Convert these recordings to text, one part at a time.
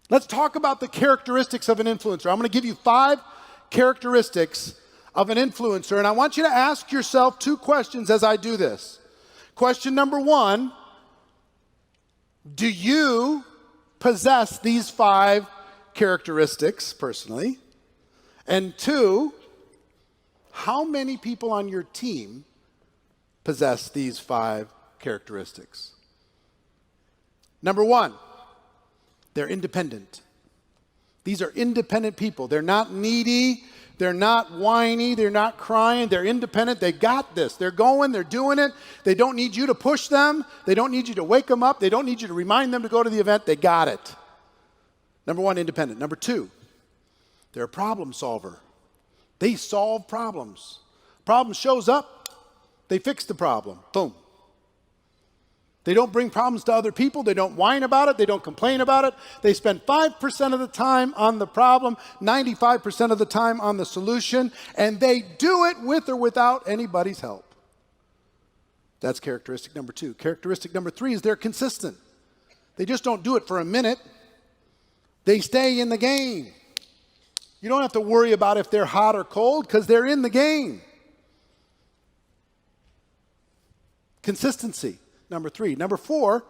Let's talk about the characteristics of an influencer. I'm going to give you 5 characteristics of an influencer, and I want you to ask yourself 2 questions as I do this. Question number 1, do you possess these 5 characteristics personally? And 2, how many people on your team possess these 5 characteristics? Number 1, they're independent. These are independent people. They're not needy. They're not whiny. They're not crying. They're independent. They got this. They're going. They're doing it. They don't need you to push them. They don't need you to wake them up. They don't need you to remind them to go to the event. They got it. Number 1, independent. Number 2, they're a problem solver. They solve problems. Problem shows up, they fix the problem. Boom. They don't bring problems to other people. They don't whine about it. They don't complain about it. They spend 5% of the time on the problem, 95% of the time on the solution, and they do it with or without anybody's help. That's characteristic number 2. Characteristic number 3 is they're consistent. They just don't do it for a minute. They stay in the game. You don't have to worry about if they're hot or cold because they're in the game. Consistency, number 3. Number 4,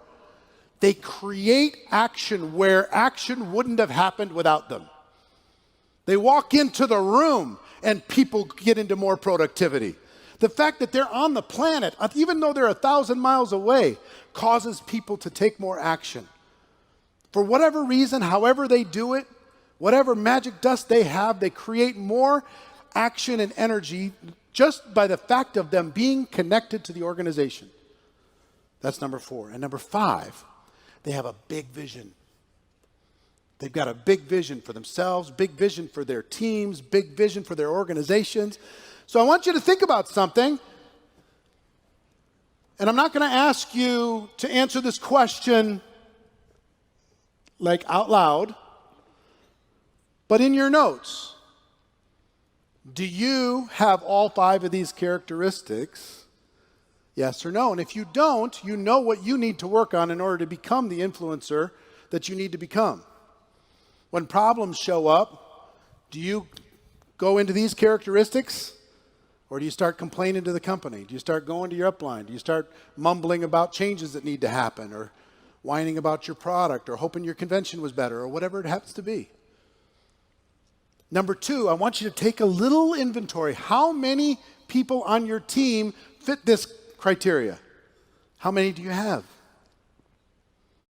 they create action where action wouldn't have happened without them. They walk into the room and people get into more productivity. The fact that they're on the planet, even though they're 1,000 miles away, causes people to take more action. For whatever reason, however they do it, whatever magic dust they have, they create more action and energy just by the fact of them being connected to the organization. That's number 4. And number 5, they have a big vision. They've got a big vision for themselves, big vision for their teams, big vision for their organizations. So I want you to think about something. And I'm not going to ask you to answer this question like out loud, but in your notes. Do you have all 5 of these characteristics? Yes or no? And if you don't, you know what you need to work on in order to become the influencer that you need to become. When problems show up, do you go into these characteristics? Or do you start complaining to the company? Do you start going to your upline? Do you start mumbling about changes that need to happen? Or whining about your product? Or hoping your convention was better? Or whatever it happens to be. Number 2, I want you to take a little inventory. How many people on your team fit this criteria? How many do you have?